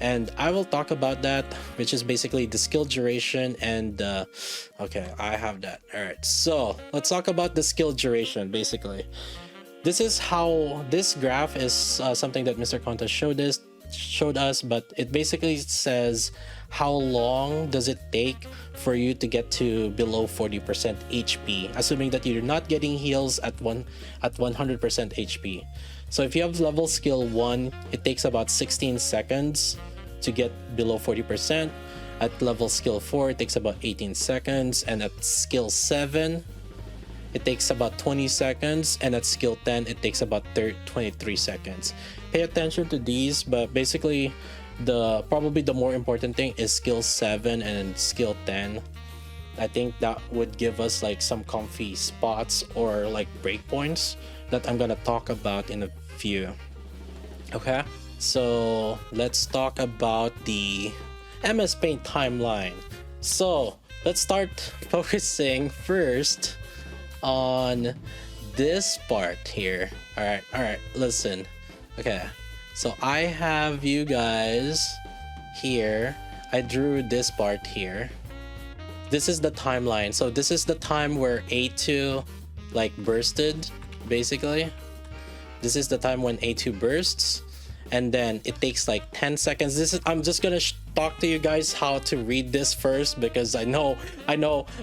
and I will talk about that, which is basically the skill duration and okay, I have that. All right, so let's talk about the skill duration. Basically, this is how this graph is something that Mr. Conta showed us, but it basically says how long does it take for you to get to below 40% HP, assuming that you're not getting heals at 100% HP. So if you have level skill 1, it takes about 16 seconds to get below 40%. At level skill 4, it takes about 18 seconds, and at skill 7, it takes about 20 seconds, and at skill 10, it takes about 23 seconds. Pay attention to these, but basically probably the more important thing is skill 7 and skill 10. I think that would give us like some comfy spots or like breakpoints that I'm gonna talk about in a few. Okay, so let's talk about the MS Paint timeline. So let's start focusing first on this part here. All right, listen. Okay, so I have you guys here. I drew this part here. This is the timeline. So this is the time where A2 like bursted, basically. This is the time when A2 bursts, and then it takes like 10 seconds. I'm just gonna talk to you guys how to read this first, because I know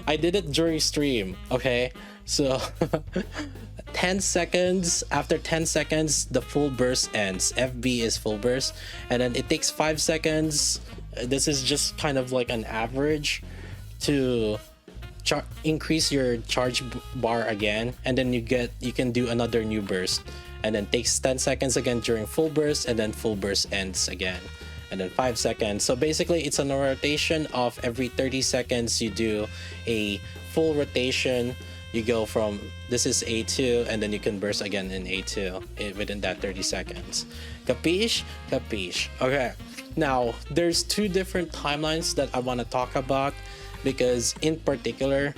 I did it during stream. Okay, so 10 seconds. After 10 seconds, the full burst ends. FB is full burst, and then it takes 5 seconds. This is just kind of like an average to increase your charge bar again, and then you can do another new burst, and then takes 10 seconds again during full burst, and then full burst ends again, and then 5 seconds. So basically it's a rotation of every 30 seconds. You do a full rotation. You go from this is A2, and then you can burst again in A2 within that 30 seconds. Capiche? Capiche. Okay, now there's two different timelines that I want to talk about, because in particular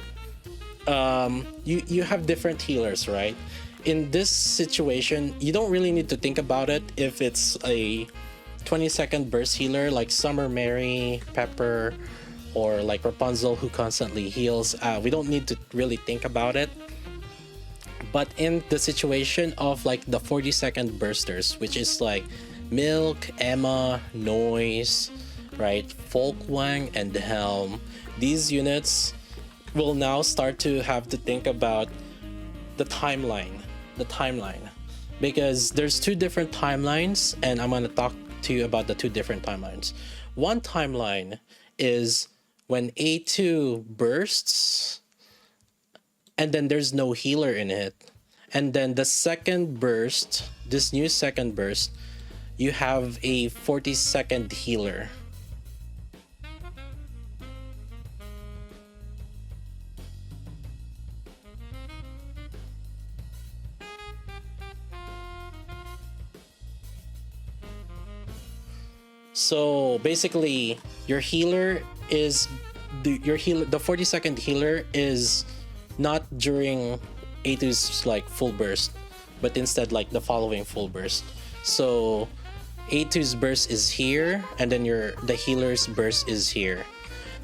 you have different healers, right? In this situation, you don't really need to think about it if it's a 20-second burst healer like Summer Mary, Pepper, or like Rapunzel who constantly heals. We don't need to really think about it. But in the situation of like the 40-second bursters, which is like Milk, Emma, Noise, right, Folkwang, and Helm, these units will now start to have to think about the timeline, because there's two different timelines, and I'm going to talk to you about the two different timelines. One timeline is when A2 bursts, and then there's no healer in it, and then the second burst, this new second burst, you have a 40-second healer. So basically, your healer is the 40-second healer is not during A2's like full burst, but instead like the following full burst. So A2's burst is here, and then the healer's burst is here.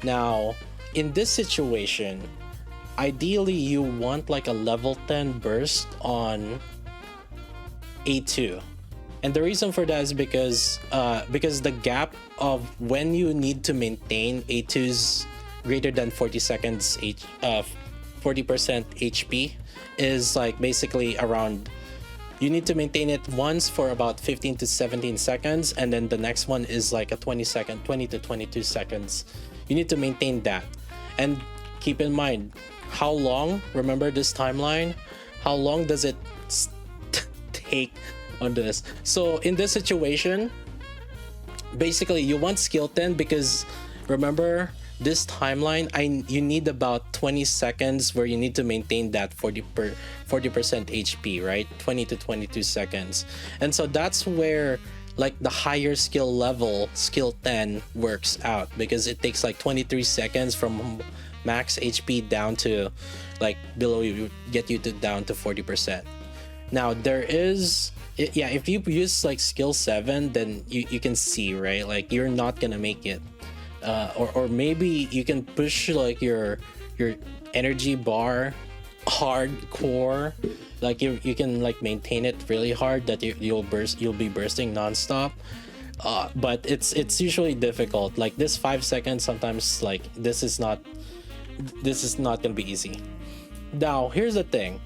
Now, in this situation, ideally you want like a level 10 burst on A2. And the reason for that is because the gap of when you need to maintain A2's greater than 40 seconds 40% HP is like basically around, you need to maintain it once for about 15 to 17 seconds, and then the next one is like a 20 to 22 seconds. You need to maintain that. And keep in mind, how long, remember this timeline, how long does it take on this? So in this situation, basically you want skill 10, because remember this timeline, you need about 20 seconds where you need to maintain that 40% HP, right? 20 to 22 seconds. And so that's where like the higher skill level, skill 10, works out, because it takes like 23 seconds from max HP down to like below, you get you to down to 40%. Now there is yeah, if you use like skill 7, then you can see, right? Like you're not gonna make it. Or maybe you can push like your energy bar hardcore, like you can like maintain it really hard that you'll be bursting nonstop. But it's usually difficult. Like this 5 seconds sometimes, like this is not gonna be easy. Now here's the thing,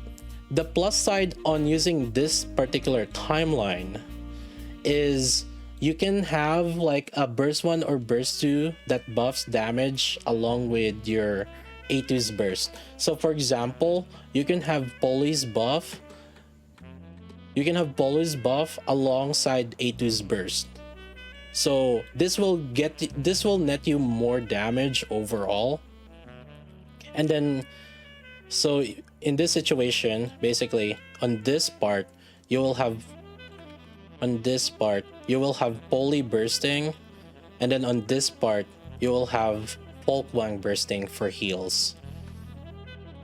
the plus side on using this particular timeline is you can have like a burst 1 or burst 2 that buffs damage along with your A2's burst. So for example, you can have Poli's buff. You can have Poli's buff alongside A2's burst. So this will net you more damage overall. And then so in this situation, basically on this part, you will have Poli bursting, and then on this part you will have Folkwang bursting for heals,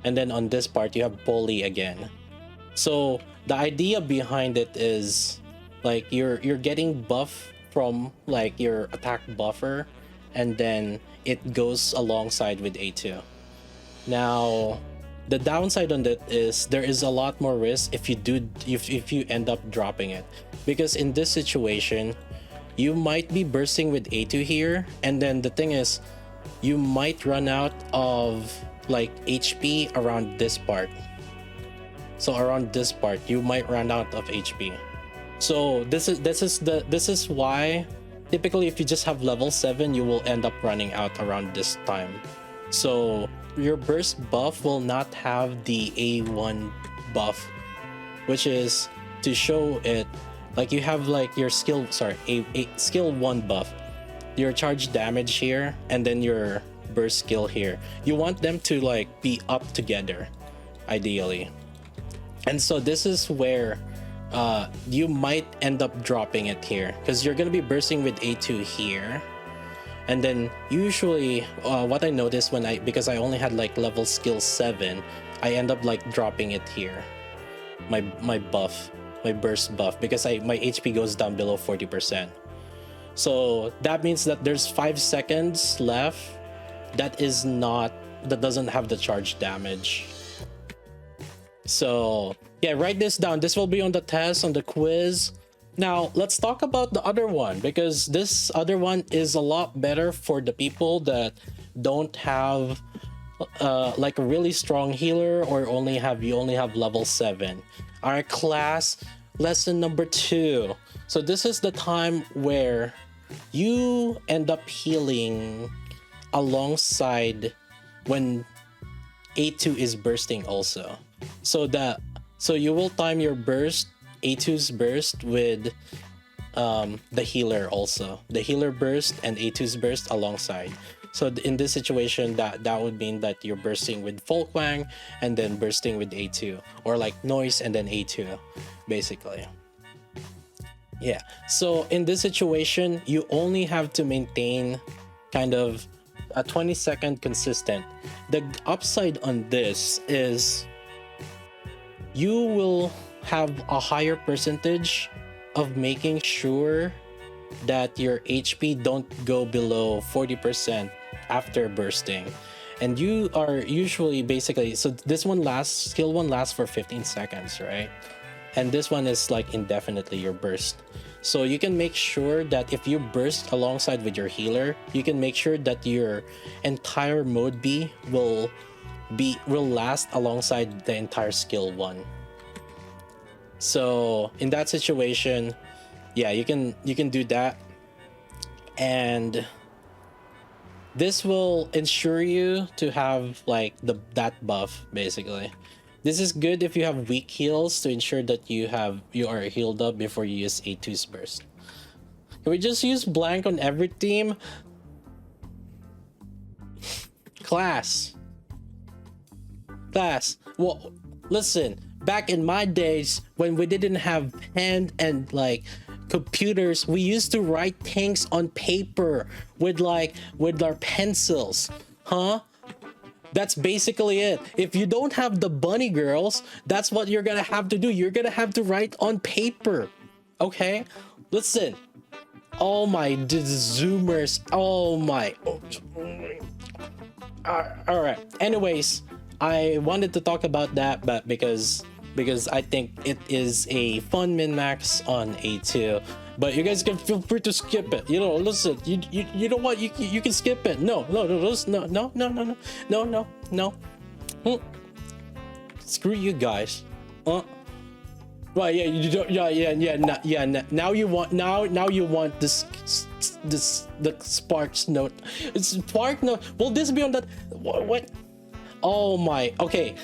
and then on this part you have Poli again. So the idea behind it is like you're getting buff from like your attack buffer, and then it goes alongside with A2. Now the downside on that is there is a lot more risk if you end up dropping it, because in this situation you might be bursting with A2 here, and then the thing is you might run out of like HP around this part. So around this part you might run out of HP. So this is why typically if you just have level 7, you will end up running out around this time. So your burst buff will not have the A1 buff, which is to show it like you have like your skill, a skill 1 buff, your charge damage here, and then your burst skill here. You want them to like be up together ideally. And so this is where you might end up dropping it here, because you're going to be bursting with A2 here. And then usually what I noticed because I only had like level skill 7, I end up like dropping it here, my buff, my burst buff, because my HP goes down below 40%. So that means that there's 5 seconds left that doesn't have the charge damage. So yeah, write this down. This will be on the test, on the quiz. Now let's talk about the other one, because this other one is a lot better for the people that don't have like a really strong healer, or you only have level 7. Our class lesson number 2. So this is the time where you end up healing alongside when A2 is bursting also. So you will time your burst, A2's burst, with the healer also. The healer burst and A2's burst alongside. So in this situation, that would mean that you're bursting with Folkwang and then bursting with A2, or like Noise and then A2, basically. Yeah, so in this situation, you only have to maintain kind of a 20-second consistent. The upside on this is you will have a higher percentage of making sure that your HP don't go below 40% after bursting. And you are usually basically, so this one skill 1 lasts for 15 seconds, right? And this one is like indefinitely your burst. So you can make sure that if you burst alongside with your healer, you can make sure that your entire mode B will last alongside the entire skill 1. So in that situation, yeah, you can do that, and this will ensure you to have like that buff basically. This is good if you have weak heals, to ensure that you are healed up before you use A2's burst. Can we just use blank on every team? Class. Well, listen, back in my days when we didn't have pen and like computers, we used to write things on paper with our pencils, huh? That's basically it. If you don't have the bunny girls, that's what you're gonna have to do. You're gonna have to write on paper. Okay? Listen. Oh my zoomers. Oh my. All right. Anyways, I wanted to talk about that, but because I think it is a fun min max on A2. But you guys can feel free to skip it. You know, listen. You know what? You can skip it. No. Screw you guys. Well, yeah, you don't. Now you want the Sparks note. It's Spark note. Will this be on that? What? Oh my. Okay.